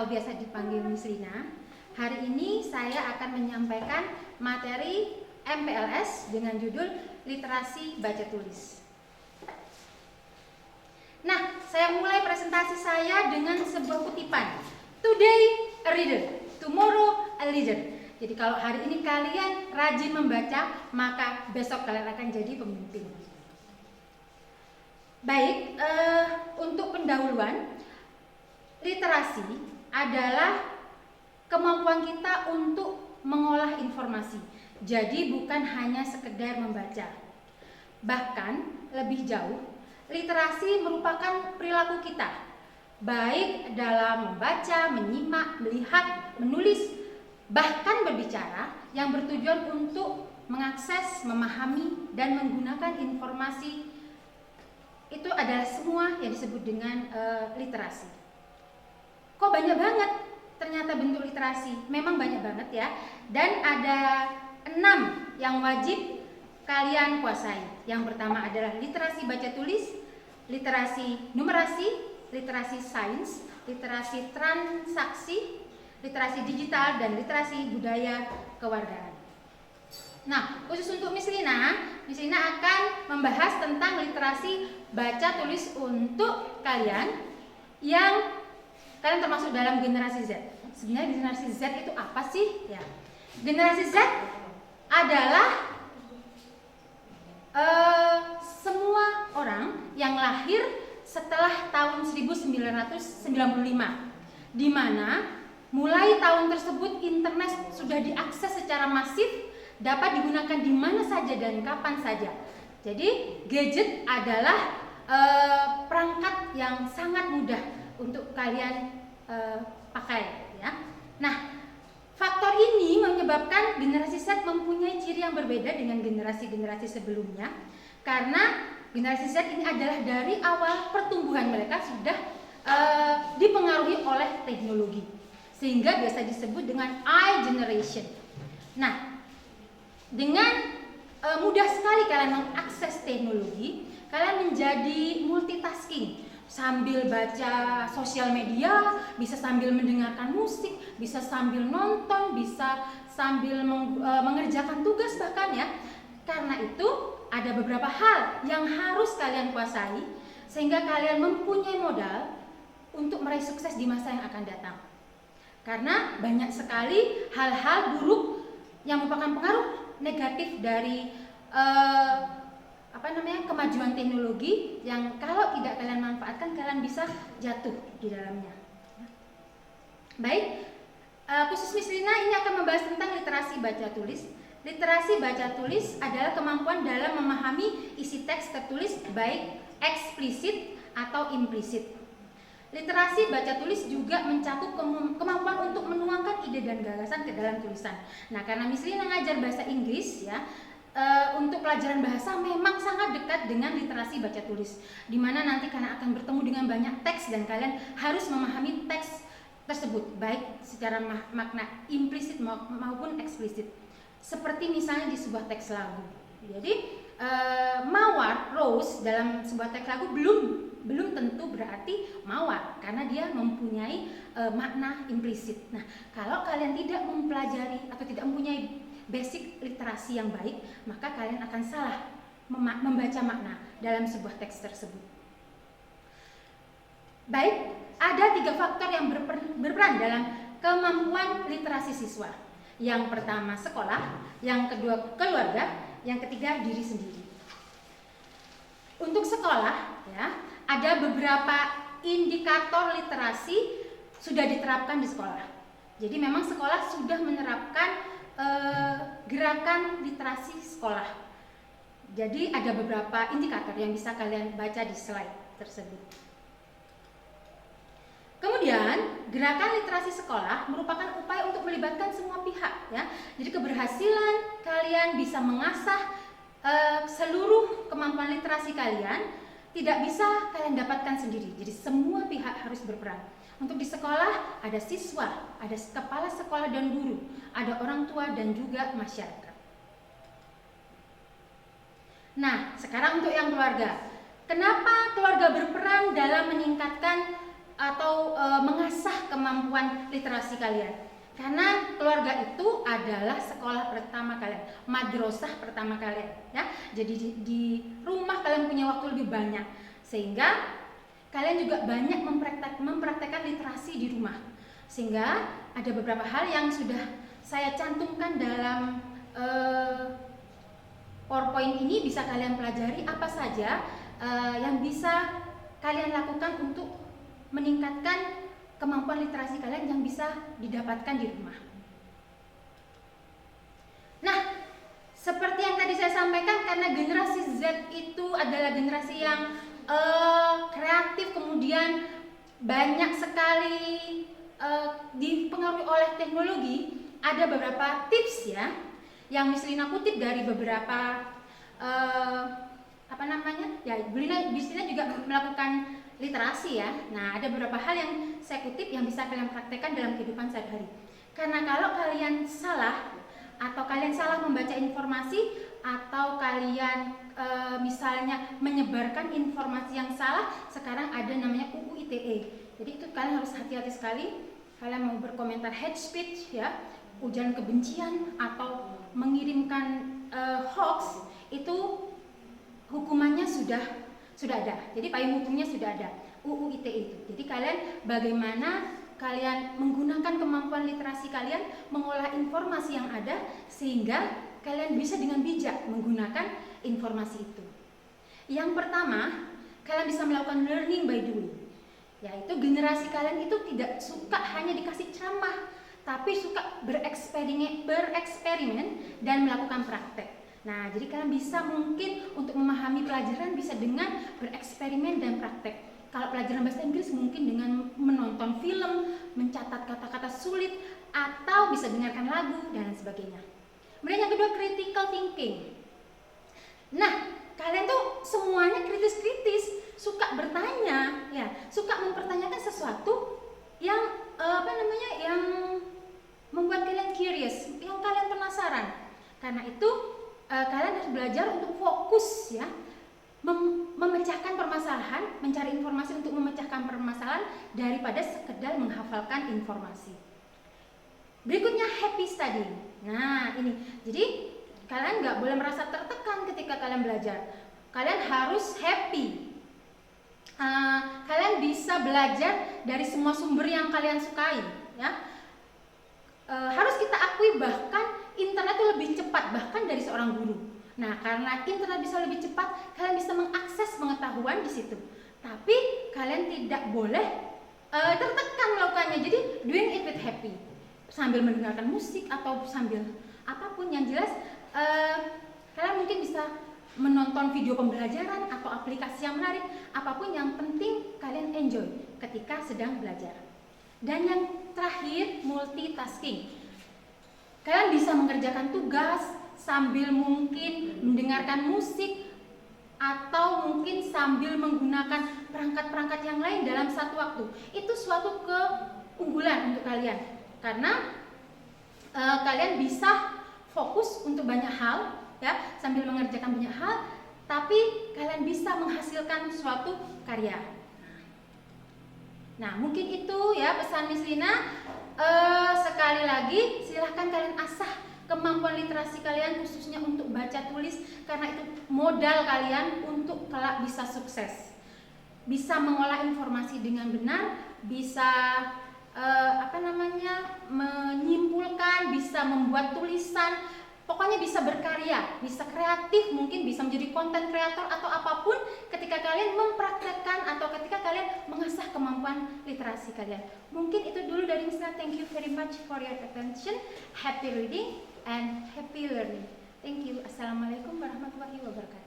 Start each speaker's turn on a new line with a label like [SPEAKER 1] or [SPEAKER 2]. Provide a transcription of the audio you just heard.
[SPEAKER 1] atau biasa dipanggil Miss Lina. Hari ini saya akan menyampaikan materi MPLS dengan judul Literasi Baca Tulis. Nah, saya mulai presentasi saya dengan sebuah kutipan. Today a reader, tomorrow a leader. Jadi kalau hari ini kalian rajin membaca, maka besok kalian akan jadi pemimpin. Baik, untuk pendahuluan, literasi adalah kemampuan kita untuk mengolah informasi. Jadi bukan hanya sekedar membaca. Bahkan lebih jauh, literasi merupakan perilaku kita, baik dalam membaca, menyimak, melihat, menulis, bahkan berbicara yang bertujuan untuk mengakses, memahami, dan menggunakan informasi. Itu adalah semua yang disebut dengan literasi. Kok banyak banget ternyata bentuk literasi? Memang banyak banget ya. Dan ada 6 yang wajib kalian kuasai. Yang pertama adalah literasi baca tulis, literasi numerasi, literasi sains, literasi transaksi, literasi digital, dan literasi budaya kewargaan. Nah, khusus untuk Miss Lina akan membahas tentang literasi baca tulis untuk kalian yang kalian termasuk dalam generasi Z. Sebenarnya generasi Z itu apa sih? Ya, generasi Z adalah semua orang yang lahir setelah tahun 1995, di mana mulai tahun tersebut internet sudah diakses secara masif, dapat digunakan di mana saja dan kapan saja. Jadi gadget adalah perangkat yang sangat mudah untuk kalian pakai, ya. Nah, faktor ini menyebabkan generasi Z mempunyai ciri yang berbeda dengan generasi-generasi sebelumnya, karena generasi Z ini adalah dari awal pertumbuhan mereka sudah dipengaruhi oleh teknologi, sehingga biasa disebut dengan I generation. Nah, dengan mudah sekali kalian mengakses teknologi, kalian menjadi multitasking. Sambil baca sosial media, bisa sambil mendengarkan musik, bisa sambil nonton, bisa sambil mengerjakan tugas bahkan ya. Karena itu ada beberapa hal yang harus kalian kuasai sehingga kalian mempunyai modal untuk meraih sukses di masa yang akan datang. Karena banyak sekali hal-hal buruk yang merupakan pengaruh negatif dari kemajuan teknologi yang kalau tidak kalian manfaatkan, kalian bisa jatuh di dalamnya. Baik, khusus Miss Lina ini akan membahas tentang literasi baca tulis. Literasi baca tulis adalah kemampuan dalam memahami isi teks tertulis baik eksplisit atau implisit. Literasi baca tulis juga mencakup kemampuan untuk menuangkan ide dan gagasan ke dalam tulisan. Nah, karena Miss Lina ngajar bahasa Inggris ya, untuk pelajaran bahasa memang sangat dekat dengan literasi baca tulis, di mana nanti kalian akan bertemu dengan banyak teks dan kalian harus memahami teks tersebut baik secara makna implisit maupun eksplisit. Seperti misalnya di sebuah teks lagu. Jadi mawar, rose dalam sebuah teks lagu belum tentu berarti mawar karena dia mempunyai makna implisit. Nah, kalau kalian tidak mempelajari atau tidak mempunyai basic literasi yang baik, maka kalian akan salah membaca makna dalam sebuah teks tersebut. Baik, ada 3 faktor yang berperan dalam kemampuan literasi siswa. Yang pertama sekolah, yang kedua keluarga, yang ketiga diri sendiri. Untuk sekolah ya, ada beberapa indikator literasi sudah diterapkan di sekolah. Jadi memang sekolah sudah menerapkan gerakan literasi sekolah. Jadi ada beberapa indikator yang bisa kalian baca di slide tersebut. Kemudian gerakan literasi sekolah merupakan upaya untuk melibatkan semua pihak ya. Jadi keberhasilan kalian bisa mengasah seluruh kemampuan literasi kalian tidak bisa kalian dapatkan sendiri. Jadi semua pihak harus berperan. Untuk di sekolah ada siswa, ada kepala sekolah dan guru, ada orang tua dan juga masyarakat. Nah, sekarang untuk yang keluarga. Kenapa keluarga berperan dalam meningkatkan atau mengasah kemampuan literasi kalian. Karena keluarga itu adalah sekolah pertama kalian, madrasah pertama kalian, ya. Jadi di rumah kalian punya waktu lebih banyak, sehingga kalian juga banyak mempraktekkan literasi di rumah. Sehingga ada beberapa hal yang sudah saya cantumkan dalam PowerPoint ini, bisa kalian pelajari apa saja yang bisa kalian lakukan untuk meningkatkan kemampuan literasi kalian yang bisa didapatkan di rumah. Nah, seperti yang tadi saya sampaikan, karena generasi Z itu adalah generasi yang kreatif, kemudian banyak sekali dipengaruhi oleh teknologi, ada beberapa tips ya yang Miss Lina kutip dari beberapa Miss Lina juga melakukan literasi ya. Nah, ada beberapa hal yang saya kutip yang bisa kalian praktekkan dalam kehidupan sehari-hari. Karena kalau kalian salah atau kalian salah membaca informasi, atau kalian misalnya menyebarkan informasi yang salah, sekarang ada namanya UU ITE. Jadi itu kalian harus hati-hati sekali. Kalian mau berkomentar hate speech ya, ujaran kebencian, atau mengirimkan hoax, itu hukumannya sudah ada. Jadi payung hukumnya sudah ada, UU ITE itu. Jadi kalian bagaimana kalian menggunakan kemampuan literasi kalian mengolah informasi yang ada, sehingga kalian bisa dengan bijak menggunakan informasi itu. Yang pertama, kalian bisa melakukan learning by doing. Yaitu generasi kalian itu tidak suka hanya dikasih ceramah, tapi suka bereksperimen dan melakukan praktek. Nah, jadi kalian bisa mungkin untuk memahami pelajaran bisa dengan bereksperimen dan praktek. Kalau pelajaran bahasa Inggris mungkin dengan menonton film, mencatat kata-kata sulit, atau bisa dengarkan lagu dan sebagainya. Kemudian yang kedua, critical thinking. Nah, kalian tuh semuanya kritis-kritis, suka bertanya, ya, suka mempertanyakan sesuatu yang yang membuat kalian curious, yang kalian penasaran. Karena itu kalian harus belajar untuk fokus ya, memecahkan permasalahan, mencari informasi untuk memecahkan permasalahan daripada sekedar menghafalkan informasi. Berikutnya, happy studying. Nah, ini. Jadi kalian nggak boleh merasa tertekan ketika kalian belajar. Kalian harus happy. Kalian bisa belajar dari semua sumber yang kalian sukai ya. Harus kita akui bahkan internet itu lebih cepat bahkan dari seorang guru. Nah, karena internet bisa lebih cepat, kalian bisa mengakses pengetahuan di situ. Tapi kalian tidak boleh tertekan melakukannya. Jadi doing it with happy, sambil mendengarkan musik atau sambil apapun yang jelas. Kalian mungkin bisa menonton video pembelajaran atau aplikasi yang menarik, apapun yang penting kalian enjoy ketika sedang belajar. Dan yang terakhir, multitasking. Kalian bisa mengerjakan tugas sambil mungkin mendengarkan musik, atau mungkin sambil menggunakan perangkat-perangkat yang lain dalam satu waktu. Itu suatu keunggulan untuk kalian, karena kalian bisa fokus untuk banyak hal ya, sambil mengerjakan banyak hal, tapi kalian bisa menghasilkan suatu karya. Nah, mungkin itu ya pesan Miss Lina. Sekali lagi, silahkan kalian asah kemampuan literasi kalian, khususnya untuk baca tulis, karena itu modal kalian untuk kelak bisa sukses, bisa mengolah informasi dengan benar, bisa menyimpulkan, bisa membuat tulisan, pokoknya bisa berkarya, bisa kreatif, mungkin bisa menjadi konten kreator atau apapun ketika kalian mempraktekkan atau ketika kalian mengasah kemampuan literasi kalian. Mungkin itu dulu dari Miss Lina. Thank you very much for your attention. Happy reading and happy learning. Thank you. Assalamualaikum warahmatullahi wabarakatuh.